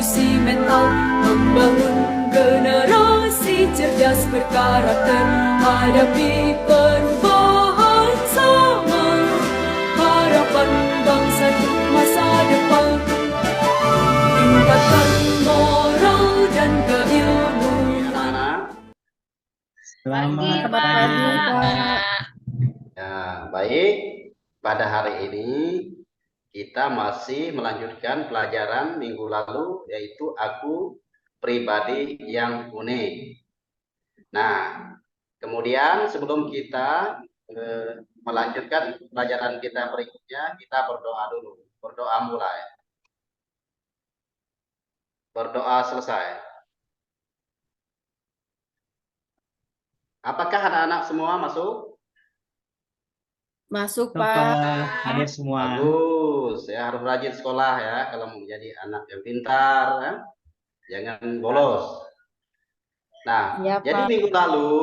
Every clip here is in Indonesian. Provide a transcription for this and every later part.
visi mental, membangun generasi cerdas berkarakter, hadapi perubahan zaman, harapan bangsa untuk masa depan, tingkatkan moral dan keilmuan. Selamat Selamat pagi, pagi, Pak. Ya, baik. Pada hari ini kita masih melanjutkan pelajaran minggu lalu, yaitu aku pribadi yang unik. Nah, kemudian sebelum kita melanjutkan pelajaran kita berikutnya, kita berdoa dulu. Berdoa mulai. Berdoa selesai. Apakah anak-anak semua masuk? Masuk, Pak, Pak. hadir semua. Bagus, ya harus rajin sekolah ya kalau mau menjadi anak yang pintar, ya. Jangan bolos. Nah, Ya, jadi Pak. minggu lalu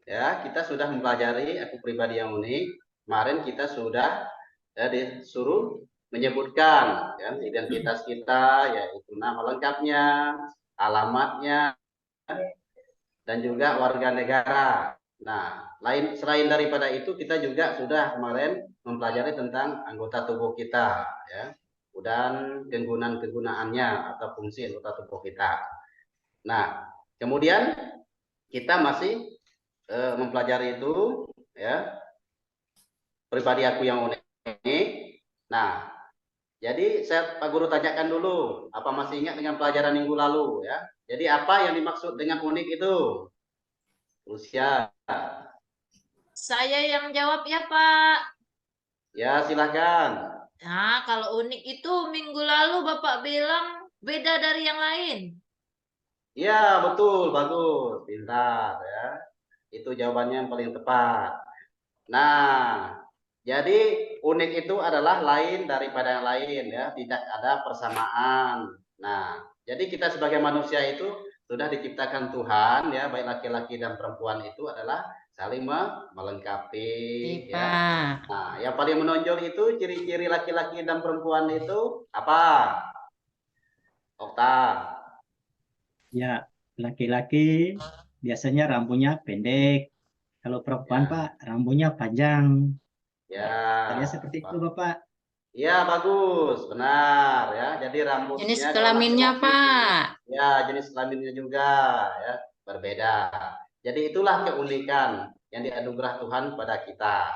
ya kita sudah mempelajari aku pribadi yang unik. Kemarin kita sudah disuruh menyebutkan ya, identitas kita, yaitu nama lengkapnya, alamatnya, dan juga warga negara. Nah, selain daripada itu kita juga sudah kemarin mempelajari tentang anggota tubuh kita ya, dan kegunaannya atau fungsi anggota tubuh kita. Nah, kemudian kita masih mempelajari itu ya, pribadi aku yang unik. Nah, jadi Pak Guru tanyakan dulu, apa masih ingat dengan pelajaran minggu lalu ya? Jadi apa yang dimaksud dengan unik itu? Usia. Saya yang jawab ya, Pak. Ya, silahkan. Nah, kalau unik itu minggu lalu Bapak bilang beda dari yang lain. Ya, betul, bagus, pintar ya. Itu jawabannya yang paling tepat. Nah, jadi unik itu adalah lain daripada yang lain ya, tidak ada persamaan. Nah, jadi kita sebagai manusia itu sudah diciptakan Tuhan ya, baik laki-laki dan perempuan itu adalah saling melengkapi ya. Nah, yang paling menonjol itu ciri-ciri laki-laki dan perempuan itu apa? Okta. Ya, laki-laki biasanya rambutnya pendek. Kalau perempuan, Ya. Pak, rambutnya panjang. Ya. Tadi seperti itu, Bapak. Ya, bagus, benar ya. Jadi rambutnya Jenis kalau kelaminnya, laki-laki, Pak. ya jenis kelaminnya juga ya berbeda. Jadi itulah keunikan yang dianugerah Tuhan pada kita.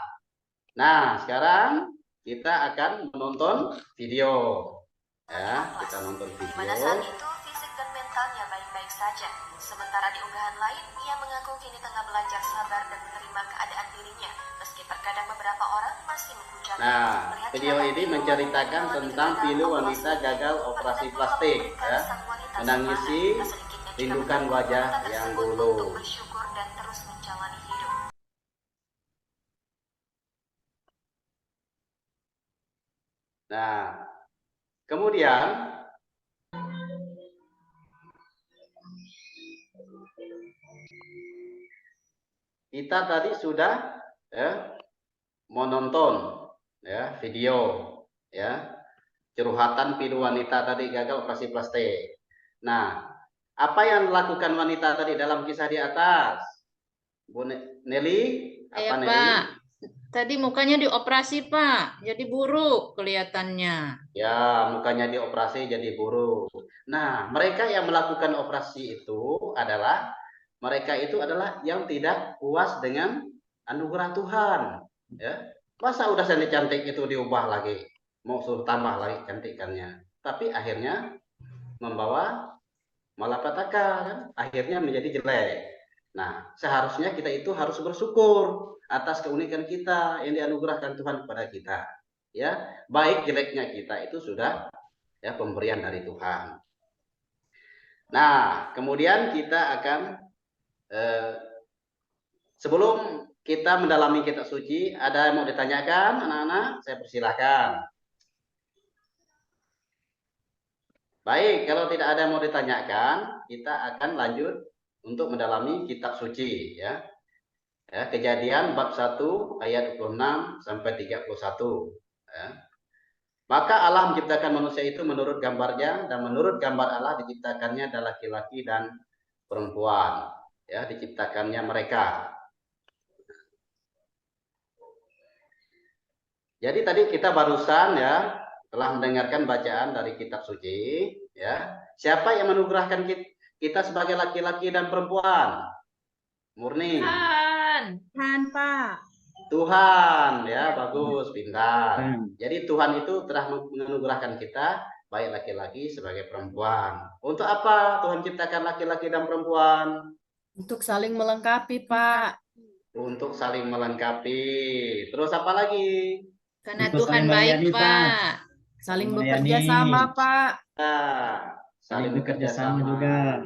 Nah, sekarang kita akan menonton video. Ya, kita nonton video. Dimana saat itu fisik dan mentalnya baik-baik saja. Sementara di unggahan lain, ia mengaku kini tengah belajar sabar dan menerima keadaan dirinya, meski terkadang beberapa orang masih menghujat. Nah, video ini menceritakan tentang pilu wanita gagal operasi plastik, ya, menangisi rindukan wajah yang dulu. Bersyukur dan terus menjalani hidup. Nah, kemudian kita tadi sudah menonton ya video ya curhatan pilu wanita tadi gagal operasi plastik. Nah, apa yang dilakukan wanita tadi dalam kisah di atas? Bu Nelly, apa Nelly? Pak. Tadi mukanya dioperasi, Pak. Jadi buruk kelihatannya. Ya, mukanya dioperasi jadi buruk. Nah, mereka yang melakukan operasi itu adalah mereka itu adalah yang tidak puas dengan anugerah Tuhan. Ya, masa udah cantik itu diubah lagi, mau suruh tambah lagi cantikannya. Tapi akhirnya membawa malapetaka kan, akhirnya menjadi jelek. Nah, seharusnya kita itu harus bersyukur atas keunikan kita yang dianugerahkan Tuhan kepada kita. Ya, baik jeleknya kita itu sudah ya pemberian dari Tuhan. Nah, kemudian kita akan sebelum kita mendalami kitab suci, ada yang mau ditanyakan anak-anak? Saya persilahkan. Baik, kalau tidak ada yang mau ditanyakan, kita akan lanjut untuk mendalami kitab suci ya. Kejadian bab 1 ayat 26 sampai 31 ya. Maka Allah menciptakan manusia itu menurut gambarnya, dan menurut gambar Allah diciptakannya adalah laki-laki dan perempuan. Ya, diciptakannya mereka. Jadi tadi kita barusan ya telah mendengarkan bacaan dari kitab suci. Ya, siapa yang menganugerahkan kita sebagai laki-laki dan perempuan? Murni. Tuhan, Pak. Tuhan, ya bagus, pintar. Tuhan. Jadi Tuhan itu telah menganugerahkan kita baik laki-laki sebagai perempuan. Untuk apa Tuhan ciptakan laki-laki dan perempuan? Untuk saling melengkapi, Pak. Untuk saling melengkapi. Terus apa lagi? Karena Untuk Tuhan saling baik, melayani, Pak. Saling Melayani. bekerja sama, Pak. Nah, Saling bekerja sama juga.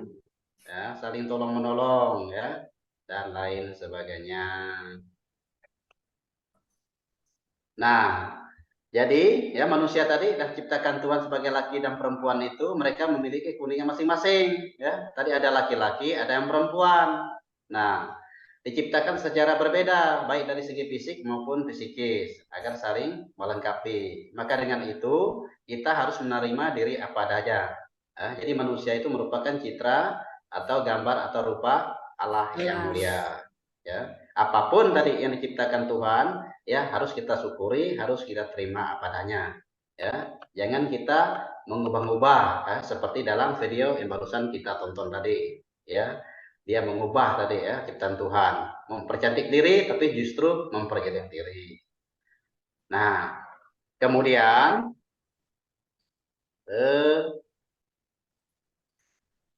Ya, saling tolong menolong ya, dan lain sebagainya. Nah, jadi ya manusia tadi diciptakan Tuhan sebagai laki dan perempuan itu mereka memiliki keunikan masing-masing. Ya, tadi ada laki-laki, ada yang perempuan. Nah, diciptakan secara berbeda baik dari segi fisik maupun psikis agar saling melengkapi. Maka dengan itu kita harus menerima diri apa adanya. Ya, jadi manusia itu merupakan citra atau gambar atau rupa Allah yang mulia. Ya, apapun tadi yang diciptakan Tuhan ya harus kita syukuri, harus kita terima apa adanya. Ya, jangan kita mengubah-ubah ya, seperti dalam video yang barusan kita tonton tadi. Ya, dia mengubah tadi ya ciptaan Tuhan, mempercantik diri tapi justru memperjelek diri. Nah, kemudian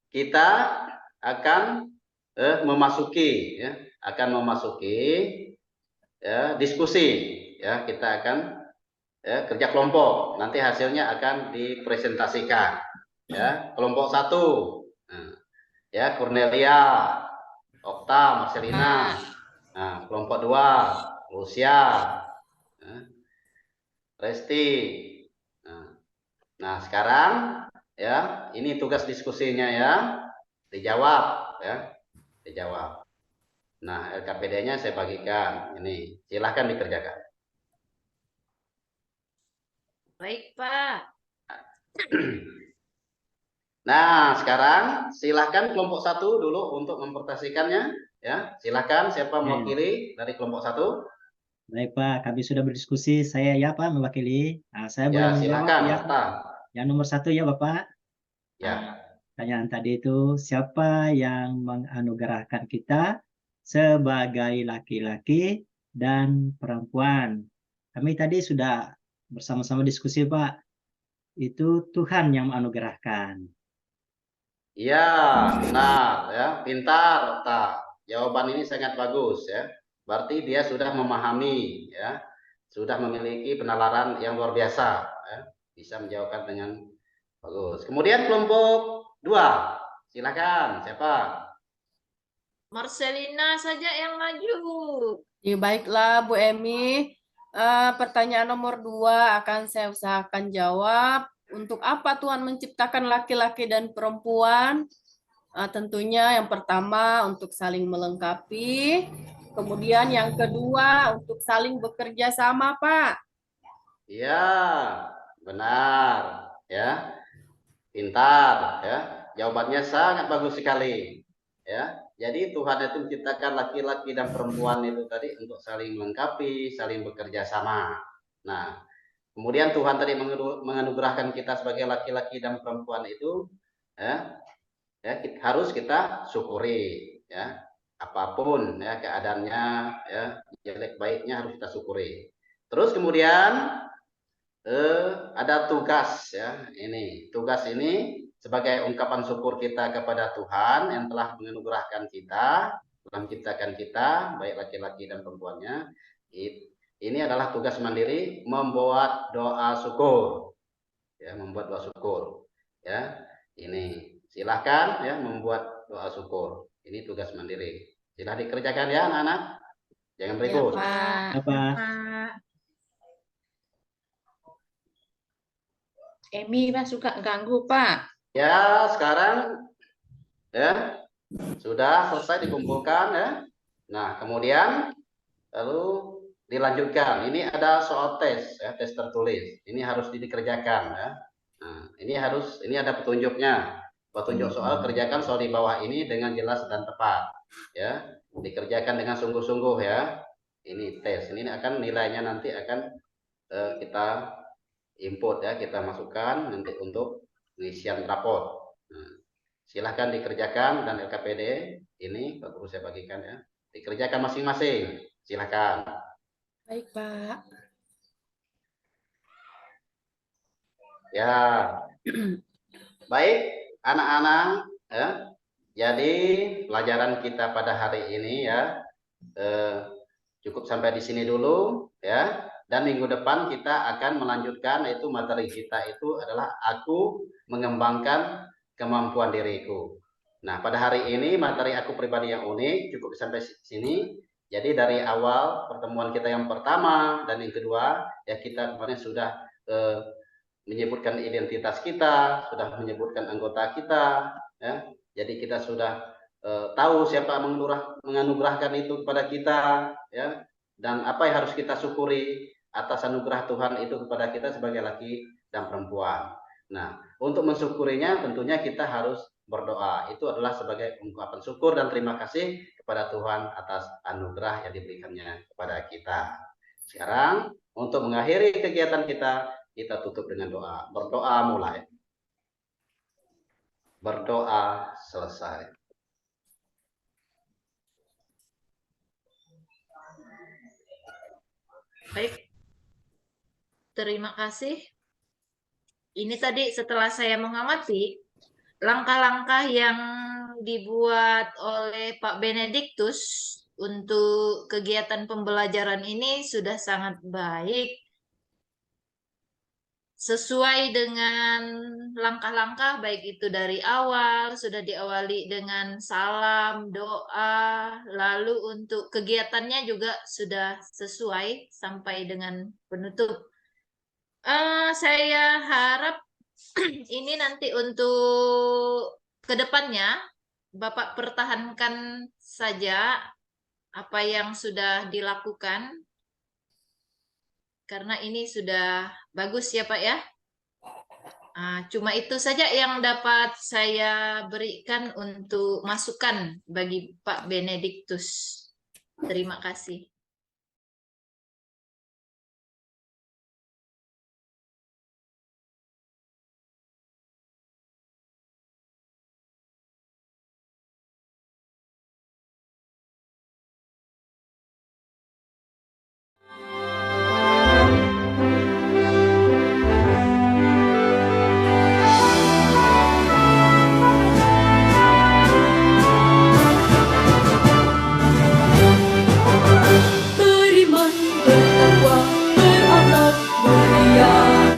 kita akan memasuki ya, diskusi ya, kita akan kerja kelompok, nanti hasilnya akan dipresentasikan ya. Kelompok 1 ya Cornelia, Okta, Marcelina. Nah, kelompok 2 Lucia, Resti. Nah, sekarang ya ini tugas diskusinya ya, dijawab ya, dijawab. Nah, LKPD-nya saya bagikan. Ini, silahkan dikerjakan. Baik, Pak. Nah, sekarang silahkan kelompok 1 dulu untuk mempresentasikannya. Ya, silahkan siapa mewakili dari kelompok 1? Baik Pak, kami sudah berdiskusi. Saya ya Pak mewakili. Nah, saya boleh menjawab silakan, ya. Pak. Yang nomor 1 ya Bapak. Ya. Pertanyaan tadi itu siapa yang menganugerahkan kita sebagai laki-laki dan perempuan? Kami tadi sudah bersama-sama diskusi Pak. Itu Tuhan yang menganugerahkan. Iya, benar ya, pintar, Okta. Jawaban ini sangat bagus ya. Berarti dia sudah memahami ya, sudah memiliki penalaran yang luar biasa ya. Bisa menjawabkan dengan bagus. Kemudian kelompok 2. Silakan, siapa? Marcelina saja yang maju. Ya, baiklah Bu Emi. Pertanyaan nomor 2 akan saya usahakan jawab. Untuk apa Tuhan menciptakan laki-laki dan perempuan? Tentunya yang pertama untuk saling melengkapi. Kemudian yang kedua untuk saling bekerja sama, Pak. Iya, benar ya. Pintar ya. Jawabannya sangat bagus sekali. Ya. Jadi Tuhan itu menciptakan laki-laki dan perempuan itu tadi untuk saling melengkapi, saling bekerja sama. Nah, kemudian Tuhan tadi menganugerahkan kita sebagai laki-laki dan perempuan itu ya, harus kita syukuri ya. Apapun ya keadaannya ya, jelek baiknya harus kita syukuri. Terus kemudian ada tugas ya. Ini tugas ini sebagai ungkapan syukur kita kepada Tuhan yang telah menganugerahkan kita, telah menciptakan kita, baik laki-laki dan perempuannya. Ini adalah tugas mandiri membuat doa syukur. Ya, membuat doa syukur. Ya, ini silahkan ya membuat doa syukur. Ini tugas mandiri. Silahkan dikerjakan ya anak-anak. Jangan ribut. Ya, Pak. Apa? Emi Pak suka ganggu, Pak. Ya, sekarang ya sudah selesai dikumpulkan ya. Nah, kemudian lalu dilanjutkan. Ini ada soal tes, ya, tes tertulis. Ini harus dikerjakan, ya. Nah, ini ada petunjuknya. Petunjuk soal kerjakan soal di bawah ini dengan jelas dan tepat, ya. Dikerjakan dengan sungguh-sungguh, ya. Ini tes. Ini akan nilainya nanti akan kita input, ya, kita masukkan nanti untuk pengisian rapor. Nah, silahkan dikerjakan dan LKPD ini Pak Guru saya bagikan, ya. Dikerjakan masing-masing. Silahkan. Baik, Pak. Ya, baik anak-anak, ya. Jadi pelajaran kita pada hari ini, ya, cukup sampai di sini dulu, ya. Dan minggu depan kita akan melanjutkan, yaitu materi kita itu adalah aku mengembangkan kemampuan diriku. Nah, pada hari ini materi aku pribadi yang unik cukup sampai sini. Jadi dari awal pertemuan kita yang pertama dan yang kedua, ya, kita kemarin sudah menyebutkan identitas kita, sudah menyebutkan anggota kita, ya. Jadi kita sudah tahu siapa menganugerahkan itu kepada kita, ya, dan apa yang harus kita syukuri atas anugerah Tuhan itu kepada kita sebagai laki dan perempuan. Nah, untuk mensyukurinya tentunya kita harus berdoa. Itu adalah sebagai ungkapan syukur dan terima kasih kepada Tuhan atas anugerah yang diberikannya kepada kita. Sekarang untuk mengakhiri kegiatan kita tutup dengan doa. Berdoa mulai. Berdoa selesai. Baik. Terima kasih. Ini tadi setelah saya mengamati langkah-langkah yang dibuat oleh Pak Benediktus untuk kegiatan pembelajaran ini sudah sangat baik. Sesuai dengan langkah-langkah baik itu dari awal, sudah diawali dengan salam, doa, lalu untuk kegiatannya juga sudah sesuai sampai dengan penutup. Saya harap ini nanti untuk kedepannya Bapak pertahankan saja apa yang sudah dilakukan, karena ini sudah bagus ya Pak ya. Cuma itu saja yang dapat saya berikan untuk masukan bagi Pak Benediktus. Terima kasih.